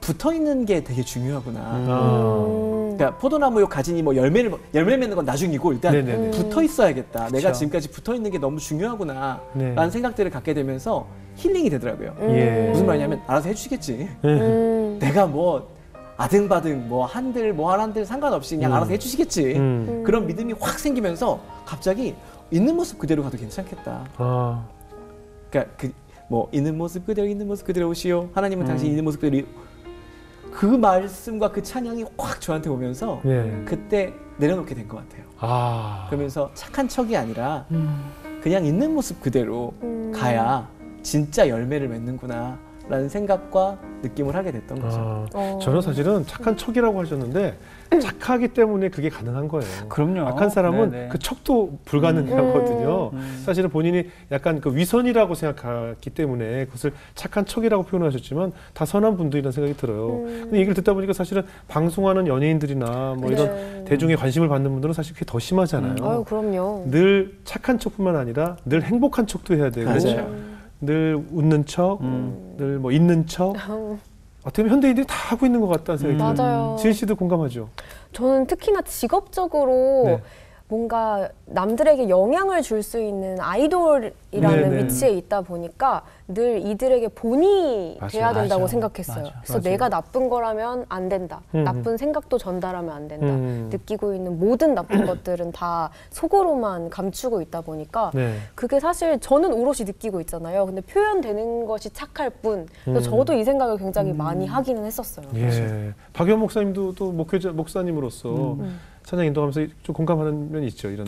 붙어 있는 게 되게 중요하구나. 아. 그러니까 포도나무요 가지니 뭐 열매 맺는 건 나중이고 일단 네네네. 붙어 있어야겠다. 내가 그쵸. 지금까지 붙어 있는 게 너무 중요하구나. 네. 라는 생각들을 갖게 되면서 힐링이 되더라고요. 예. 무슨 말이냐면 알아서 해주시겠지. 내가 뭐 아등바등 뭐 한들 뭐 한들 상관없이 그냥 알아서 해주시겠지. 그런 믿음이 확 생기면서 갑자기 있는 모습 그대로 가도 괜찮겠다. 아. 그러니까 뭐 있는 모습 그대로 오시오. 하나님은 당신 있는 모습 그대로 그 말씀과 그 찬양이 확 저한테 오면서 예. 그때 내려놓게 된 것 같아요. 아. 그러면서 착한 척이 아니라 그냥 있는 모습 그대로 가야 진짜 열매를 맺는구나 라는 생각과 느낌을 하게 됐던 거죠. 아, 저는 사실은 착한 척이라고 하셨는데 착하기 때문에 그게 가능한 거예요. 그럼요. 악한 사람은 네네. 그 척도 불가능하거든요. 사실은 본인이 약간 그 위선이라고 생각하기 때문에 그것을 착한 척이라고 표현하셨지만 다 선한 분들이라는 생각이 들어요. 근데 얘기를 듣다 보니까 사실은 방송하는 연예인들이나 뭐 이런 네. 대중의 관심을 받는 분들은 사실 그게 더 심하잖아요. 아유, 그럼요. 늘 착한 척뿐만 아니라 늘 행복한 척도 해야 되고 맞아요. 늘 웃는 척, 늘 뭐 있는 척. 어떻게 보면 현대인들이 다 하고 있는 것 같다는 생각이 들어요. 맞아요. 지은 씨도 공감하죠? 저는 특히나 직업적으로 네. 뭔가 남들에게 영향을 줄 수 있는 아이돌이라는 네네. 위치에 있다 보니까 늘 이들에게 본이 맞아요. 돼야 된다고 맞아. 생각했어요. 맞아. 그래서 맞아요. 내가 나쁜 거라면 안 된다. 나쁜 생각도 전달하면 안 된다. 느끼고 있는 모든 나쁜 것들은 다 속으로만 감추고 있다 보니까 네. 그게 사실 저는 오롯이 느끼고 있잖아요. 근데 표현되는 것이 착할 뿐. 그래서 저도 이 생각을 굉장히 많이 하기는 했었어요. 예. 박연 목사님도 또 목사님으로서 찬양 인도하면서 좀 공감하는 면이 있죠. 이런.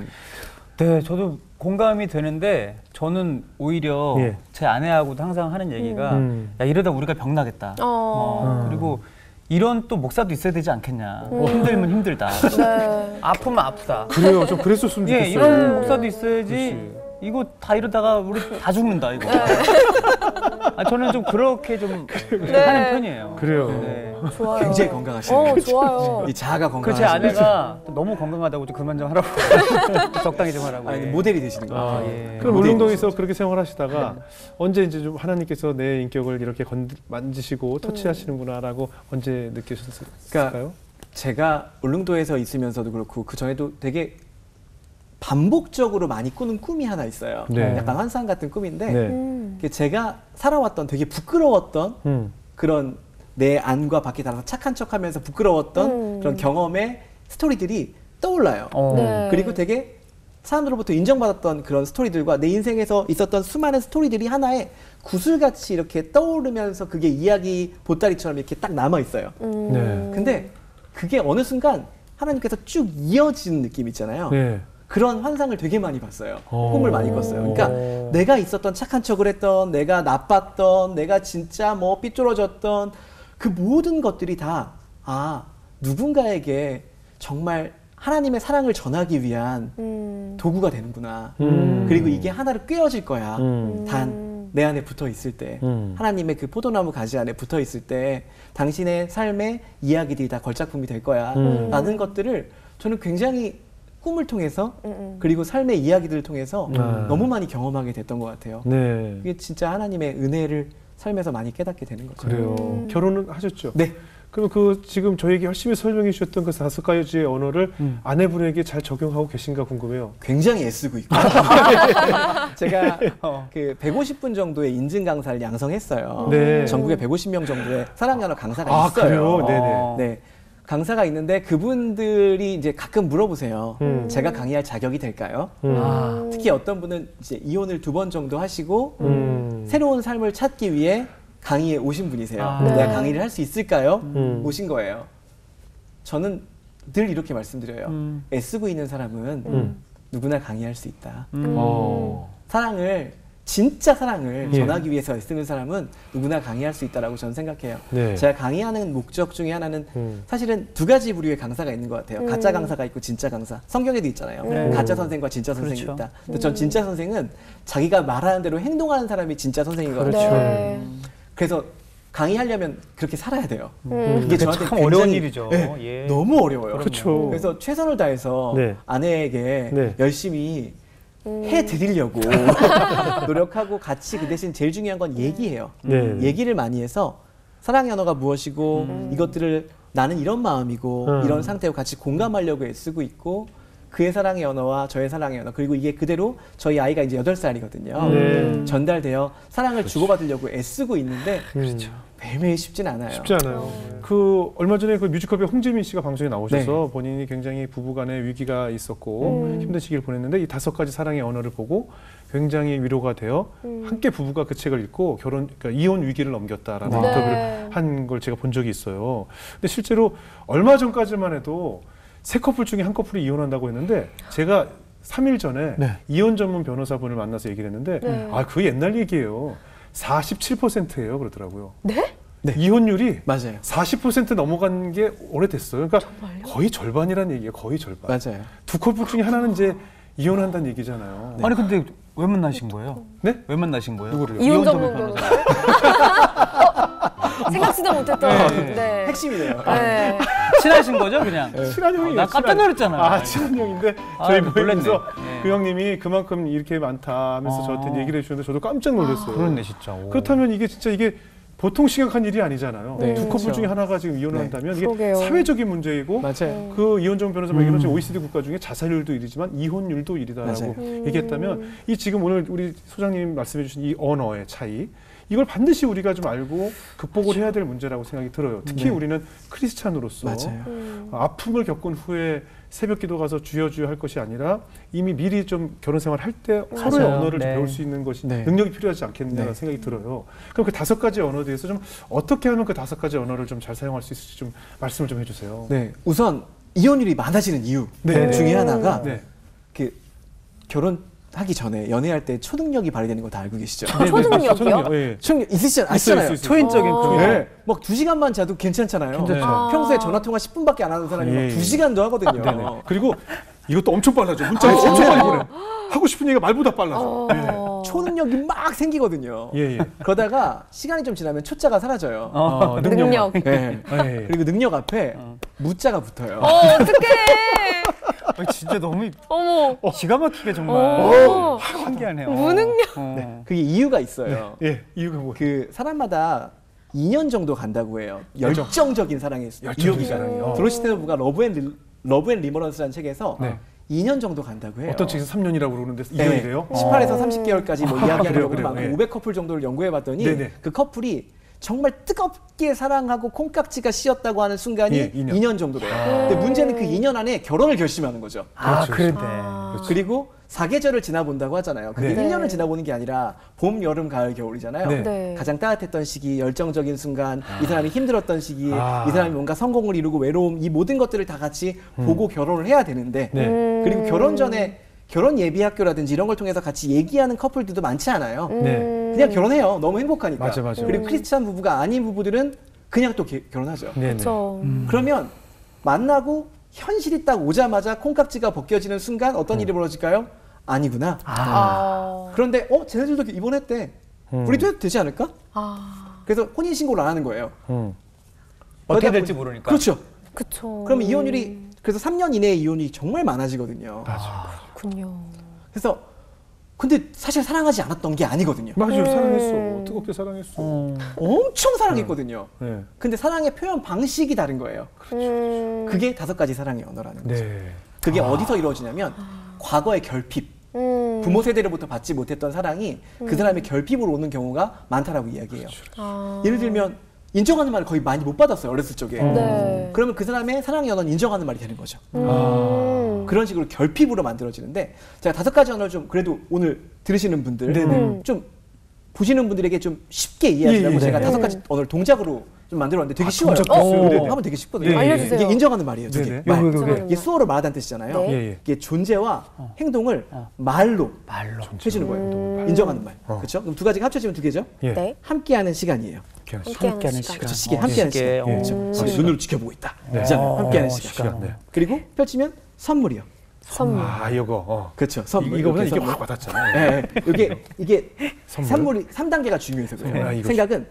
네, 저도 공감이 되는데 저는 오히려 예. 제 아내하고도 항상 하는 얘기가 야 이러다 우리가 병나겠다. 그리고 이런 또 목사도 있어야 되지 않겠냐. 힘들면 힘들다. 네. 아프면 아프다. 그래요. 좀 그랬었으면 좋겠어요. 예, 이런 목사도 있어야지. 그렇지. 이거 다 이러다가 우리 다 죽는다 이거. 아, 저는 좀 그렇게 좀 하는 편이에요. 그래요. 네. 좋아요. 굉장히 건강하시네요. 좋아요. 이 자아가 그 제 건강하시네요. 아내가 또 너무 건강하다고 좀 그만 좀 하라고. 적당히 좀 하라고. 아니, 예. 모델이 되시는 거예요. 아, 예. 그럼 울릉도에서 그렇게 생활하시다가 언제 이제 좀 하나님께서 내 인격을 이렇게 만지시고 터치하시는구나라고 언제 느끼셨을까요? 그러니까 제가 울릉도에서 있으면서도 그렇고 그 전에도 되게 반복적으로 많이 꾸는 꿈이 하나 있어요. 네. 약간 환상 같은 꿈인데 네. 그게 제가 살아왔던 되게 부끄러웠던 그런 내 안과 밖에 달라서 착한 척하면서 부끄러웠던 그런 경험의 스토리들이 떠올라요. 네. 그리고 되게 사람들로부터 인정받았던 그런 스토리들과 내 인생에서 있었던 수많은 스토리들이 하나의 구슬같이 이렇게 떠오르면서 그게 이야기 보따리처럼 이렇게 딱 남아 있어요. 네. 근데 그게 어느 순간 하나님께서 쭉 이어지는 느낌 있잖아요. 네. 그런 환상을 되게 많이 봤어요. 꿈을 많이 꿨어요. 그러니까 내가 있었던 착한 척을 했던, 내가 나빴던, 내가 진짜 뭐 삐뚤어졌던 그 모든 것들이 다 누군가에게 정말 하나님의 사랑을 전하기 위한 도구가 되는구나. 그리고 이게 하나로 꿰어질 거야. 단 내 안에 붙어 있을 때, 하나님의 그 포도나무 가지 안에 붙어 있을 때 당신의 삶의 이야기들이 다 걸작품이 될 거야. 라는 것들을 저는 굉장히 꿈을 통해서 그리고 삶의 이야기들을 통해서 너무 많이 경험하게 됐던 것 같아요. 네. 이게 진짜 하나님의 은혜를 삶에서 많이 깨닫게 되는 거죠. 그래요. 결혼은 하셨죠? 네. 그럼 그 지금 저에게 열심히 설명해 주셨던 그 5가지의 언어를 아내분에게 잘 적용하고 계신가 궁금해요. 굉장히 애쓰고 있고 제가 그 150분 정도의 인증 강사를 양성했어요. 네. 전국에 150명 정도의 사랑연어 강사가 아, 있어요. 그래요? 네네. 네. 강사가 있는데 그분들이 이제 가끔 물어보세요. 제가 강의할 자격이 될까요? 특히 어떤 분은 이제 이혼을 2번 정도 하시고 새로운 삶을 찾기 위해 강의에 오신 분이세요. 네. 내가 강의를 할 수 있을까요? 오신 거예요. 저는 늘 이렇게 말씀드려요. 애쓰고 있는 사람은 누구나 강의할 수 있다. 사랑을 진짜 사랑을 전하기 위해서 애쓰는 사람은 누구나 강의할 수 있다라고 저는 생각해요. 네. 제가 강의하는 목적 중에 하나는 사실은 2가지 부류의 강사가 있는 것 같아요. 가짜 강사가 있고 진짜 강사. 성경에도 있잖아요. 가짜 선생과 진짜 선생이 그렇죠. 있다. 근데 전 진짜 선생은 자기가 말하는 대로 행동하는 사람이 진짜 선생이거든요. 그렇죠. 네. 그래서 강의하려면 그렇게 살아야 돼요. 그게 저한테 참 어려운 굉장히, 일이죠. 네, 예. 너무 어려워요. 그렇죠. 그래서 최선을 다해서 네. 아내에게 네. 열심히 해드리려고 노력하고 같이 그 대신 제일 중요한 건 얘기해요. 네. 얘기를 많이 해서 사랑의 언어가 무엇이고 이것들을 나는 이런 마음이고 이런 상태로 같이 공감하려고 애쓰고 있고 그의 사랑의 언어와 저의 사랑의 언어 그리고 이게 그대로 저희 아이가 이제 8살이거든요. 네. 전달되어 사랑을 주고받으려고 애쓰고 있는데 그렇죠. 매일매일 쉽진 않아요. 쉽지 않아요. 그 얼마 전에 그 뮤지컬 배우 홍재민 씨가 방송에 나오셔서 네. 본인이 굉장히 부부간의 위기가 있었고 힘든 시기를 보냈는데 이 5가지 사랑의 언어를 보고 굉장히 위로가 되어 함께 부부가 그 책을 읽고 그러니까 이혼 위기를 넘겼다라는 네. 인터뷰를 한 걸 제가 본 적이 있어요. 근데 실제로 얼마 전까지만 해도 3커플 중에 한 커플이 이혼한다고 했는데 제가 3일 전에 이혼 전문 변호사분을 만나서 얘기를 했는데 아, 그 옛날 얘기예요. 47%예요 그러더라고요. 네? 네. 이혼율이 맞아요. 40% 넘어간 게 오래됐어요. 그러니까 거의 절반이란 얘기예요. 거의 절반. 맞아요. 2커플 중에 하나는 이제 이혼한다는 얘기잖아요. 아니 근데 왜 만나신 거예요? 네? 왜 만나신 거예요? 누구를요? 이혼 전문 변호사. 생각지도 못했던. 네. 네. 핵심이네요. 네. 친하신 거죠 그냥? 친한 형이에요. 나 깜짝 놀랐잖아요. 아, 친한 형인데 아, 저희 놀랐네. 모임에서 네. 그 형님이 그만큼 이렇게 많다 하면서 저한테 얘기를 해주셨는데 저도 깜짝 놀랐어요. 그렇네 진짜. 오. 그렇다면 이게 진짜 이게 보통 심각한 일이 아니잖아요. 네, 2커플 그렇죠. 중에 하나가 지금 이혼을 네. 한다면 이게 그러게요. 사회적인 문제이고 맞아요. 그 이혼전 변호사가 얘기한 것처럼 OECD 국가 중에 자살률도 1위지만 이혼율도 1위다라고 맞아요. 얘기했다면 이 지금 오늘 우리 소장님 말씀해 주신 이 언어의 차이 이걸 반드시 우리가 좀 알고 극복을 해야 될 문제라고 생각이 들어요. 특히 네. 우리는 크리스찬으로서 맞아요. 아픔을 겪은 후에 새벽 기도 가서 주여 주여 할 것이 아니라 이미 미리 좀 결혼 생활 할 때 서로의 맞아요. 언어를 좀 네. 배울 수 있는 것이 네. 능력이 필요하지 않겠느냐는 네. 생각이 들어요. 그럼 그 5가지 언어에 대해서 좀 어떻게 하면 그 5가지 언어를 좀 잘 사용할 수 있을지 좀 말씀을 좀 해주세요. 네. 우선 이혼율이 많아지는 이유 네. 중에 하나가 네. 그 결혼하기 전에 연애할 때 초능력이 발휘되는 거 다 알고 계시죠? 초능력이요? 초능력, 예. 초능력 아시잖아요. 있어요. 초인적인 어. 초인적. 네. 막 2시간만 자도 괜찮잖아요. 괜찮죠. 아. 평소에 전화 통화 10분밖에 안 하는 사람이 예, 막 예. 2시간도 하거든요. 네네. 그리고 이것도 엄청 빨라져. 문자가 엄청 빨리 보내. 하고 싶은 얘기가 말보다 빨라져. 초능력이 막 생기거든요. 예, 예. 그러다가 시간이 좀 지나면 초자가 사라져요. 능력. 네. 예. 그리고 능력 앞에 무자가 붙어요. 어떡해. 진짜 너무 어머. 기가 막히게 정말 어. 신기하네요. 무능력. 그게 이유가 있어요. 예, 이유가 뭐? 그 사람마다 2년 정도 간다고 해요. 열정적인 사랑의 열정적인 이유가. 사랑이요. 도로시 테너브가 러브 앤 리머런스라는 책에서 네. 2년 정도 간다고 해요. 어떤 책에서 3년이라고 그러는데 2년이 네. 돼요? 18에서 30개월까지 뭐 이야기하는 그래요, 경우는 그래요. 많고 예. 500커플 정도를 연구해봤더니 네네. 그 커플이 정말 뜨겁게 사랑하고 콩깍지가 씌었다고 하는 순간이 예, 2년. 2년 정도래요. 근데 문제는 그 2년 안에 결혼을 결심하는 거죠. 아, 그렇죠. 그런데. 그리고 사계절을 지나본다고 하잖아요. 그게 네. 1년을 지나보는 게 아니라 봄, 여름, 가을, 겨울이잖아요. 네. 네. 가장 따뜻했던 시기, 열정적인 순간, 이 사람이 힘들었던 시기, 아. 이 사람이 뭔가 성공을 이루고 외로움, 이 모든 것들을 다 같이 보고 결혼을 해야 되는데 네. 그리고 결혼 전에 결혼 예비 학교라든지 이런 걸 통해서 같이 얘기하는 커플들도 많지 않아요. 네. 그냥 결혼해요. 너무 행복하니까. 맞아, 맞아. 그리고 크리스찬 부부가 아닌 부부들은 그냥 또 결혼하죠. 네. 그렇죠. 그러면 만나고 현실이 딱 오자마자 콩깍지가 벗겨지는 순간 어떤 일이 벌어질까요? 아니구나. 그런데 쟤네들도 입원했대. 우리도 해도 되지 않을까? 그래서 혼인 신고를 안 하는 거예요. 어떻게 그러다 될지 보니- 모르니까. 그렇죠. 그쵸. 그럼 이혼율이 그래서 3년 이내에 이혼이 정말 많아지거든요. 그렇군요. 그래서 근데 사실 사랑하지 않았던 게 아니거든요. 맞아요. 사랑했어. 뜨겁게 사랑했어. 엄청 사랑했거든요. 네. 근데 사랑의 표현 방식이 다른 거예요. 그게 5가지 사랑의 언어라는 거죠. 네. 그게 어디서 이루어지냐면 과거의 결핍. 부모 세대로부터 받지 못했던 사랑이 그 사람의 결핍으로 오는 경우가 많다라고 이야기해요. 예를 들면 인정하는 말을 거의 많이 못 받았어요. 어렸을 적에. 네. 그러면 그 사람의 사랑의 언어는 인정하는 말이 되는 거죠. 그런 식으로 결핍으로 만들어지는데 제가 5가지 언어를 좀 그래도 오늘 들으시는 분들 좀 보시는 분들에게 좀 쉽게 이해하시라고 제가 5가지 언어를 동작으로 좀 만들어봤는데 되게 쉬워요. 하면 되게 쉽거든요. 알려주세요. 이게 인정하는 말이에요. 두 개. 말. 이게 수어로 말하다는 뜻이잖아요. 네. 이게 존재와 행동을 말로 해주는 거예요. 인정하는 말. 그렇죠? 그럼 2가지가 합쳐지면 2개죠? 네. 함께하는 시간이에요. 함께하는 시간. 그렇죠. 시계, 함께하는 시간. 그렇죠. 눈으로 지켜보고 있다. 이잖아요. 함께하는 시간. 네. 그리고 펼치면 선물이요. 선물. 이거. 그렇죠. 선물. 이거보다 이게 선물. 확 와닿잖아요. 네. 이게 선물이 3단계가 중요해서 그래요. 생각은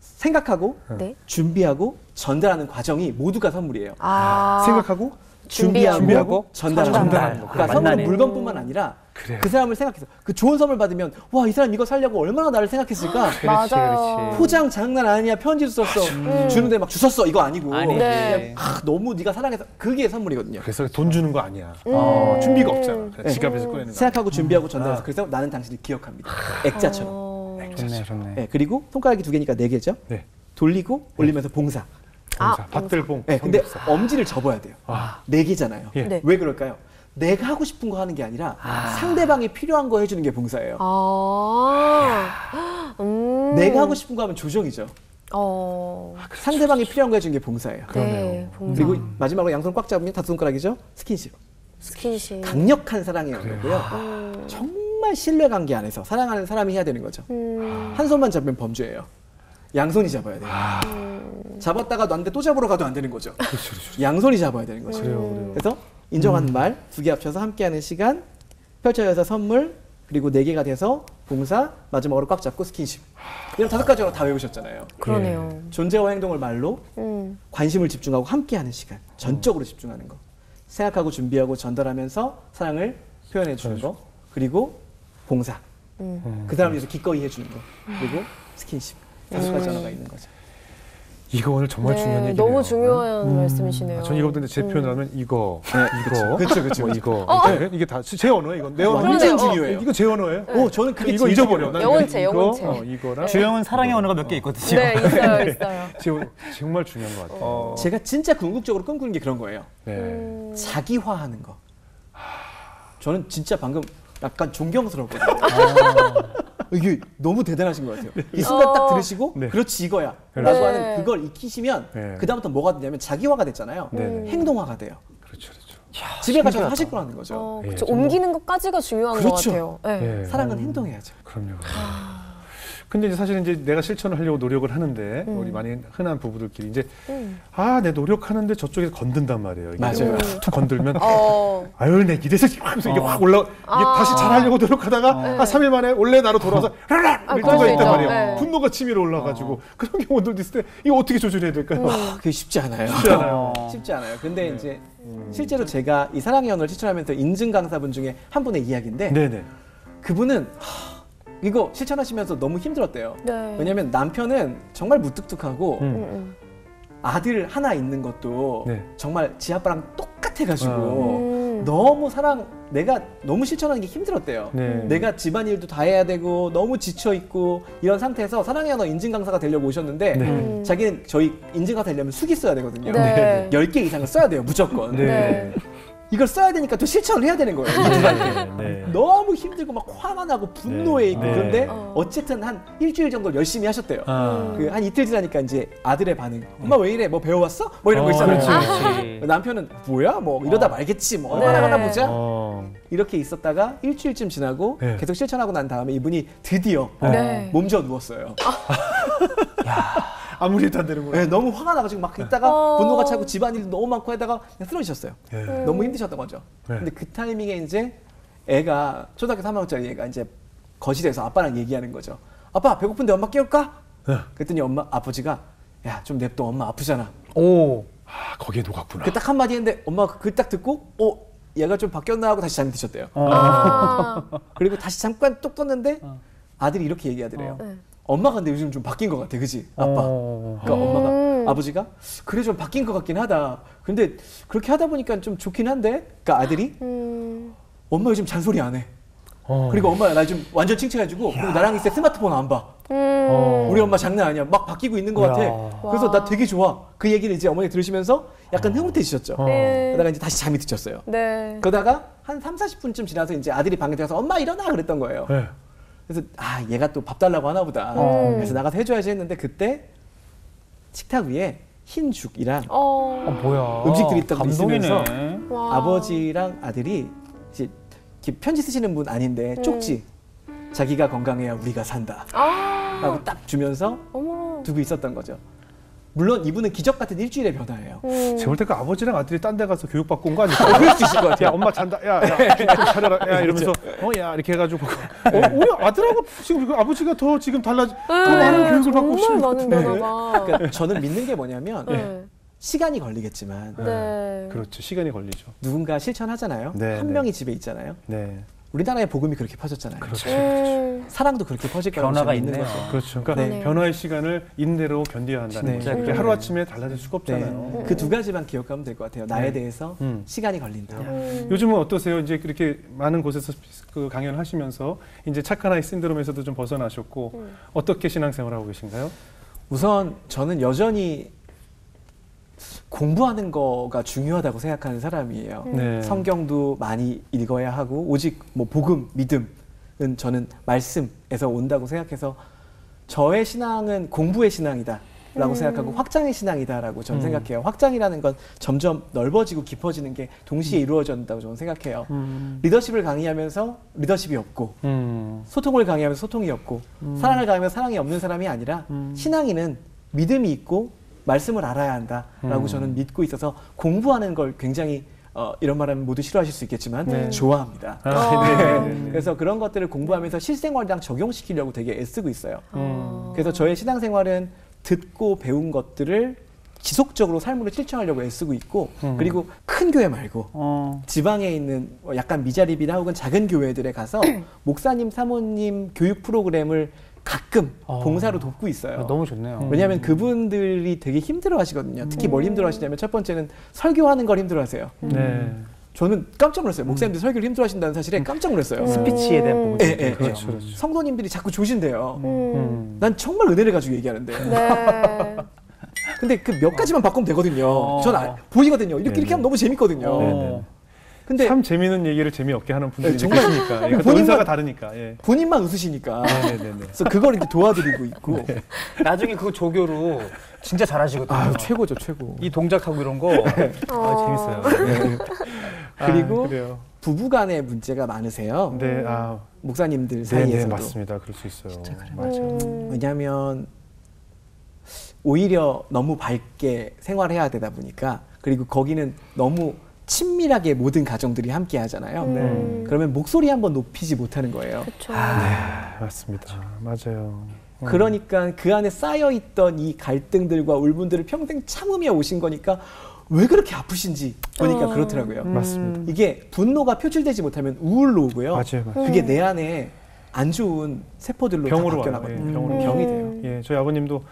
생각하고 네. 준비하고 전달하는 과정이 모두가 선물이에요. 생각하고 준비하고 전달하는 거. 그러니까 선물은 만나네. 물건뿐만 아니라 그래요. 그 사람을 생각해서 그 좋은 선물 받으면 와, 이 사람 이거 살려고 얼마나 나를 생각했을까? 맞아요. 포장 장난 아니야. 편지도 썼어. 주는데 막 주웠어. 이거 아니고. 아니지. 네. 너무 네가 사랑해서 그게 선물이거든요. 그래서 돈 주는 거 아니야. 준비가 없잖아. 그냥 지갑에서 꺼내는 거. 생각하고 준비하고 전달해서 그래서 나는 당신을 기억합니다. 액자처럼. 좋네. 네, 그리고 손가락이 2개니까 4개죠. 네. 돌리고 올리면서 봉사. 밭들봉. 네, 근데 엄지를 접어야 돼요. 4개잖아요. 예. 네. 왜 그럴까요? 내가 하고 싶은 거 하는 게 아니라 상대방이 필요한 거 해주는 게 봉사예요. 내가 하고 싶은 거 하면 조정이죠. 상대방이 필요한 거 해주는 게 봉사예요. 네. 봉사. 그리고 마지막으로 양손 꽉 잡으면 5손가락이죠. 스킨십. 스킨십. 강력한 사랑의 언어고요. 정말 신뢰관계 안에서 사랑하는 사람이 해야 되는 거죠. 한 손만 잡으면 범죄예요. 양손이 잡아야 돼요. 잡았다가 놨는데 또 잡으러 가도 안 되는 거죠. 양손이 잡아야 되는 거죠. 그래서 인정하는 말 2개 합쳐서 함께하는 시간, 펼쳐져서 선물, 그리고 4개가 돼서 봉사, 마지막으로 꽉 잡고 스킨십. 이런 5가지 언어 다 외우셨잖아요. 그러네요. 존재와 행동을 말로 관심을 집중하고 함께하는 시간, 전적으로 집중하는 거. 생각하고 준비하고 전달하면서 사랑을 표현해 주는 거. 그리고 봉사. 그 사람을 위해서 기꺼이 해주는 거. 그리고 스킨십. 5가지 언어가 있는 거죠. 이거 오늘 정말 중요한 얘기네요. 너무 중요한 말씀이시네요. 전 이거보다 제 표현을 하면 이거, 이거, 그렇죠. 이거. 이게 다 제 언어예요. 이건 내 언어. 완전 중요해요. 이거 제 언어예요. 저는 그게 이거 제일 잊어버려. 중요해요. 영혼체, 영혼체. 이거랑 주영은 사랑의 언어가 몇 개 있거든요. 네, 있어요. 정말 중요한 것 같아요. 제가 진짜 궁극적으로 꿈꾸는 게 그런 거예요. 네. 자기화하는 거. 저는 진짜 방금 약간 존경스럽거든요. 이게 너무 대단하신 것 같아요. 이 순간 딱 들으시고 네. 그렇지 이거야 네. 라고 하는 그걸 익히시면 네. 그다음부터 뭐가 되냐면 자기화가 됐잖아요. 행동화가 돼요. 그렇죠. 집에 가서 하실 거라는 거죠. 그렇죠. 옮기는 것까지가 중요한 것 그렇죠. 같아요. 네. 네. 사랑은 행동해야죠. 그럼요. 근데 이제 사실은 이제 내가 실천을 하려고 노력을 하는데 우리 많이 흔한 부부들끼리 이제 내 노력하는데 저쪽에서 건든단 말이에요. 이게 맞아요. 툭 건들면 아유, 내 이래서 하면서 이게 확 올라 이게 다시 잘하려고 노력하다가 3일 만에 원래 나로 돌아와서 밀 그럴 때가 수 있단 있죠. 말이에요. 네. 분노가 치밀어 올라가지고 그런 경우들도 있을 때 이거 어떻게 조절해야 될까요? 그게 쉽지 않아요. 쉽지 않아요. 쉽지 않아요. 근데 이제 실제로 제가 이 사랑의 언어를 실천하면서 인증 강사분 중에 한 분의 이야기인데 네네. 그분은 이거 실천하시면서 너무 힘들었대요. 네. 왜냐면 남편은 정말 무뚝뚝하고 아들 하나 있는 것도 네. 정말 지 아빠랑 똑같아가지고 너무 내가 너무 실천하는 게 힘들었대요. 네. 내가 집안일도 다 해야 되고 너무 지쳐있고 이런 상태에서 사랑의 언어 인증 강사가 되려고 오셨는데 자기는 저희 인증 강사 되려면 숙이 써야 되거든요. 네. 10개 이상을 써야 돼요. 무조건. 네. 이걸 써야 되니까 또 실천을 해야 되는 거예요. 네. 너무 힘들고 막 화가 나고 분노해 있고 네. 그런데 어쨌든 한 일주일 정도 열심히 하셨대요. 그 한 이틀 지나니까 이제 아들의 반응. 엄마 왜 이래? 뭐 배워왔어? 뭐 이런 거 있잖아요. 그렇지. 남편은 뭐야? 뭐 이러다 말겠지. 뭐 얼마나 하나 보자. 어. 이렇게 있었다가 일주일쯤 지나고 네. 계속 실천하고 난 다음에 이분이 드디어 네. 몸져 누웠어요. 아무리 해도 안 되는구나. 네, 너무 화가 나가지고 막 있다가 분노가 차고 집안일도 너무 많고 하다가 그냥 쓰러지셨어요. 네. 너무 힘드셨던 거죠. 네. 근데 그 타이밍에 이제 애가 초등학교 3학년짜리 애가 이제 거실에서 아빠랑 얘기하는 거죠. 아빠 배고픈데 엄마 깨울까? 네. 그랬더니 아버지가 야 좀 냅둬 엄마 아프잖아. 오. 거기에 녹았구나. 그 딱 한마디 했는데 엄마가 그 딱 듣고 얘가 좀 바뀌었나 하고 다시 잠이 드셨대요. 그리고 다시 잠깐 뚝 떴는데 아들이 이렇게 얘기하더래요. 엄마가 근데 요즘 좀 바뀐 것 같아, 그지? 아빠. 그러니까 엄마가 아버지가 그래 좀 바뀐 것 같긴 하다. 근데 그렇게 하다 보니까 좀 좋긴 한데, 그러니까 아들이 엄마 요즘 잔소리 안 해. 그리고 엄마 나 좀 완전 칭찬해주고 그리고 나랑 있을 때 스마트폰 안 봐. 우리 엄마 장난 아니야. 막 바뀌고 있는 것 같아. 그래서 나 되게 좋아. 그 얘기를 이제 어머니 들으시면서 약간 흐뭇해지셨죠. 그러다가 이제 다시 잠이 드셨어요. 네. 그러다가 한 30-40분쯤 지나서 이제 아들이 방에 들어가서 엄마 일어나 그랬던 거예요. 네. 그래서 아 얘가 또 밥 달라고 하나 보다. 그래서 나가서 해줘야지 했는데 그때 식탁 위에 흰 죽이랑 뭐야. 음식들이 딱 감동이네. 있으면서 와. 아버지랑 아들이 이제 이렇게 편지 쓰시는 분 아닌데 쪽지 자기가 건강해야 우리가 산다 라고 딱 주면서 어머. 두고 있었던 거죠. 물론 이분은 기적 같은 일주일의 변화예요. 제가 볼 때 그 아버지랑 아들이 딴 데 가서 교육받고 온 거 아닐까? 그럴 수 있을 것 같아요. 야 엄마 잔다. 야 좀 차려라. 야 이러면서 야 이렇게 해가지고 우리 아들하고 지금 그 아버지가 더 지금 더 많은 교육을 받고 정말 오시는 많은 거나 봐. 그러니까 저는 믿는 게 뭐냐면 네. 시간이 걸리겠지만 네. 그렇죠. 시간이 걸리죠. 누군가 실천하잖아요. 네, 한 네. 명이 집에 있잖아요. 네. 우리나라의 복음이 그렇게 퍼졌잖아요. 그렇죠. 사랑도 그렇게 퍼질 거라고 변화가 저는 믿는 있네요. 거죠. 그렇죠. 그러니까 네. 변화의 시간을 인내로 견뎌야 한다는 네. 거죠. 진짜 하루 아침에 달라질 수가 없잖아요. 그 두 가지만 기억하면 될 것 같아요. 나에 네. 대해서 시간이 걸린다. 요즘은 어떠세요? 이제 그렇게 많은 곳에서 그 강연을 하시면서 이제 착한 아이 신드롬에서도 좀 벗어나셨고 어떻게 신앙생활 하고 계신가요? 우선 저는 여전히 공부하는 거가 중요하다고 생각하는 사람이에요. 네. 성경도 많이 읽어야 하고 오직 뭐 복음, 믿음은 저는 말씀에서 온다고 생각해서 저의 신앙은 공부의 신앙이다 라고 생각하고 확장의 신앙이다라고 저는 생각해요. 확장이라는 건 점점 넓어지고 깊어지는 게 동시에 이루어진다고 저는 생각해요. 리더십을 강의하면서 리더십이 없고 소통을 강의하면서 소통이 없고 사랑을 강의하면서 사랑이 없는 사람이 아니라 신앙인은 믿음이 있고 말씀을 알아야 한다라고 저는 믿고 있어서 공부하는 걸 굉장히 이런 말하면 모두 싫어하실 수 있겠지만 좋아합니다. 네. 그래서 그런 것들을 공부하면서 실생활당 적용시키려고 되게 애쓰고 있어요. 그래서 저의 신앙생활은 듣고 배운 것들을 지속적으로 삶으로 실천하려고 애쓰고 있고 그리고 큰 교회 말고 지방에 있는 약간 미자립이나 혹은 작은 교회들에 가서 목사님, 사모님 교육 프로그램을 가끔 봉사로 돕고 있어요. 너무 좋네요. 왜냐하면 그분들이 되게 힘들어 하시거든요. 특히 뭘 힘들어 하시냐면 첫 번째는 설교하는 걸 힘들어 하세요. 네. 저는 깜짝 놀랐어요. 목사님들 설교를 힘들어 하신다는 사실에 깜짝 놀랐어요. 스피치에 대한 부분. 그렇죠. 그렇죠. 성도님들이 자꾸 조신대요. 난 정말 은혜를 가지고 얘기하는데. 네. 근데 그 몇 가지만 바꾸면 되거든요. 전 보이거든요. 이렇게 하면 너무 재밌거든요. 네네. 근데 참 재미있는 얘기를 재미없게 하는 분들이 정말 계시니까 예, 본인만- 은사가 다르니까. 예. 본인만 웃으시니까. 네네네. 그래서 그걸 이제 도와드리고 있고. 나중에 그거 조교로 진짜 잘하시거든요. 아 최고죠, 최고. 이 동작하고 이런 거 재밌어요. 그리고 그래요. 부부간의 문제가 많으세요. 네, 목사님들 네, 사이에서도. 맞습니다. 그럴 수 있어요. 진짜 그래요. 맞아. 왜냐하면 오히려 너무 밝게 생활해야 되다 보니까 그리고 거기는 너무 친밀하게 모든 가정들이 함께 하잖아요. 그러면 목소리 한번 높이지 못하는 거예요. 그렇죠. 맞습니다. 맞아요. 그러니까 그 안에 쌓여있던 이 갈등들과 울분들을 평생 참으며 오신 거니까 왜 그렇게 아프신지 보니까 그렇더라고요. 맞습니다. 이게 분노가 표출되지 못하면 우울로 오고요. 맞아요, 맞아요. 그게 내 안에 안 좋은 세포들로 다 병으로 바뀌어나거든요. 와요. 예, 병으로 병이 돼요. 예, 저희 아버님도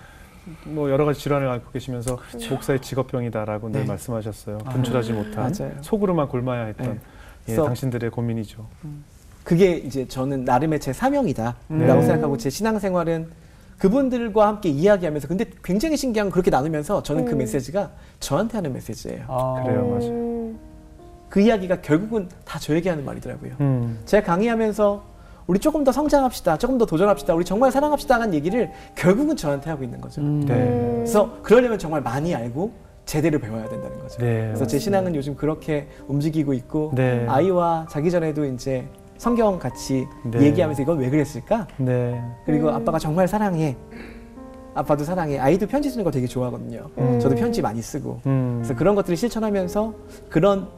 뭐 여러 가지 질환을 앓고 계시면서 목사의 직업병이다라고 늘 네. 말씀하셨어요. 분출하지 못한 맞아요. 속으로만 골마야 했던 네. 예, 그래서 당신들의 고민이죠. 그게 이제 저는 나름의 제 사명이다라고 네. 생각하고 제 신앙생활은 그분들과 함께 이야기하면서 근데 굉장히 신기한 건 그렇게 나누면서 저는 그 메시지가 저한테 하는 메시지예요. 그래요, 맞아요. 그 이야기가 결국은 다 저에게 하는 말이더라고요. 제가 강의하면서 우리 조금 더 성장합시다, 조금 더 도전합시다, 우리 정말 사랑합시다 하는 얘기를 결국은 저한테 하고 있는 거죠. 네. 그래서 그러려면 정말 많이 알고 제대로 배워야 된다는 거죠. 네, 그래서 제 신앙은 요즘 그렇게 움직이고 있고 네. 아이와 자기 전에도 이제 성경 같이 네. 얘기하면서 이건 왜 그랬을까? 네. 그리고 아빠가 정말 사랑해. 아빠도 사랑해. 아이도 편지 쓰는 거 되게 좋아하거든요. 저도 편지 많이 쓰고. 그래서 그런 것들을 실천하면서 그런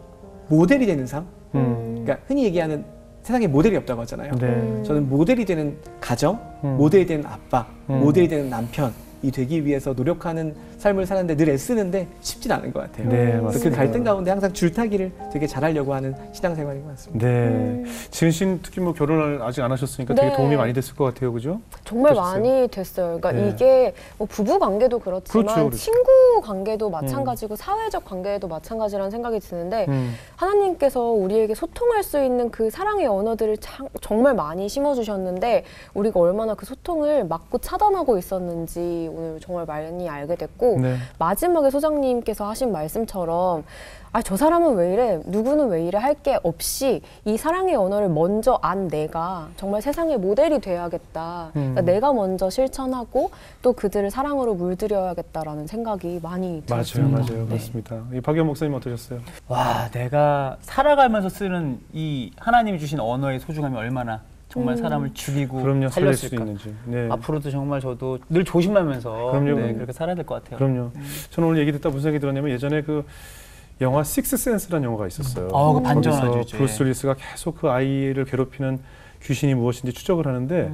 모델이 되는 삶. 그러니까 흔히 얘기하는 세상에 모델이 없다고 하잖아요. 네. 저는 모델이 되는 가정, 모델이 되는 아빠, 모델이 되는 남편, 되기 위해서 노력하는 삶을 사는데 늘 애쓰는데 쉽진 않은 것 같아요. 네, 그래서 그 맞습니다. 갈등 가운데 항상 줄타기를 되게 잘하려고 하는 신앙생활인 것 같습니다. 네. 지은 씨는 특히 뭐 결혼을 아직 안 하셨으니까 되게 네. 도움이 많이 됐을 것 같아요, 그죠? 정말 어떠셨어요? 많이 됐어요. 그러니까 네. 이게 뭐 부부 관계도 그렇지만 그렇죠, 그렇죠. 친구 관계도 마찬가지고 사회적 관계도 마찬가지라는 생각이 드는데 하나님께서 우리에게 소통할 수 있는 그 사랑의 언어들을 정말 많이 심어주셨는데 우리가 얼마나 그 소통을 막고 차단하고 있었는지 오늘 정말 많이 알게 됐고 네. 마지막에 소장님께서 하신 말씀처럼 저 사람은 왜 이래? 누구는 왜 이래? 할 게 없이 이 사랑의 언어를 먼저 안 내가 정말 세상의 모델이 돼야겠다. 그러니까 내가 먼저 실천하고 또 그들을 사랑으로 물들여야겠다라는 생각이 많이 맞아요, 들었습니다. 맞아요, 네. 맞습니다. 이 박연 목사님 어떠셨어요? 와, 내가 살아가면서 쓰는 이 하나님이 주신 언어의 소중함이 얼마나 정말 사람을 죽이고 그럼요, 살릴 수 살렸을까. 있는지. 네. 앞으로도 정말 저도 늘 조심하면서 그럼요. 네, 그렇게 살아야 될 것 같아요. 그럼요. 저는 오늘 얘기 듣다 무슨 생각이 들었냐면 예전에 그 영화 식스센스라는 영화가 있었어요. 그 반전 거기서 아주지. 브루스 윌리스가 계속 그 아이를 괴롭히는 귀신이 무엇인지 추적을 하는데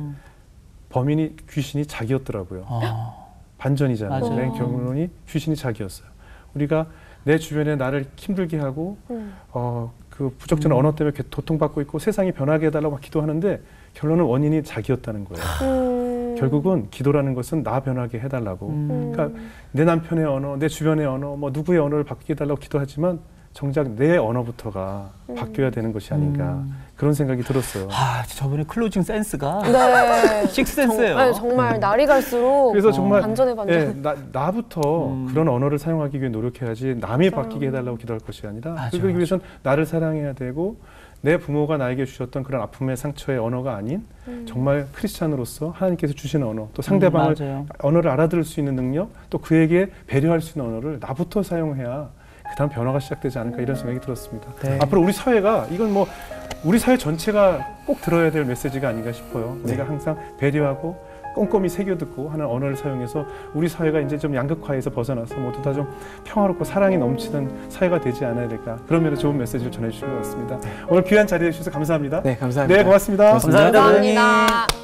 범인이 귀신이 자기였더라고요. 반전이잖아요. 맞아요. 맨 결론이 귀신이 자기였어요. 우리가 내 주변에 나를 힘들게 하고 그 부적절한 언어 때문에 고통받고 있고 세상이 변하게 해달라고 막 기도하는데 결론은 원인이 자기였다는 거예요. 결국은 기도라는 것은 나 변하게 해달라고. 그러니까 내 남편의 언어, 내 주변의 언어, 뭐 누구의 언어를 바뀌게 해달라고 기도하지만 정작 내 언어부터가 바뀌어야 되는 것이 아닌가 그런 생각이 들었어요. 저번에 클로징 센스가 네. 식스센스예요. 정말 날이 갈수록 그래서 정말 반전에 반전. 나부터 그런 언어를 사용하기 위해 노력해야지 남이 바뀌게 해달라고 기도할 것이 아니라 그러기 위해서는 나를 사랑해야 되고 내 부모가 나에게 주셨던 그런 아픔의 상처의 언어가 아닌 정말 크리스찬으로서 하나님께서 주시는 언어 또 상대방을 언어를 알아들을 수 있는 능력 또 그에게 배려할 수 있는 언어를 나부터 사용해야 그다음 변화가 시작되지 않을까 이런 생각이 들었습니다. 네. 앞으로 우리 사회가 이건 뭐 우리 사회 전체가 꼭 들어야 될 메시지가 아닌가 싶어요. 우리가 항상 배려하고 꼼꼼히 새겨듣고 하는 언어를 사용해서 우리 사회가 이제 좀 양극화에서 벗어나서 모두 다 좀 평화롭고 사랑이 넘치는 사회가 되지 않아야 될까 그런 면에서 좋은 메시지를 전해주신 것 같습니다. 오늘 귀한 자리에 주셔서 감사합니다. 네, 감사합니다. 네, 고맙습니다. 감사합니다. 감사합니다.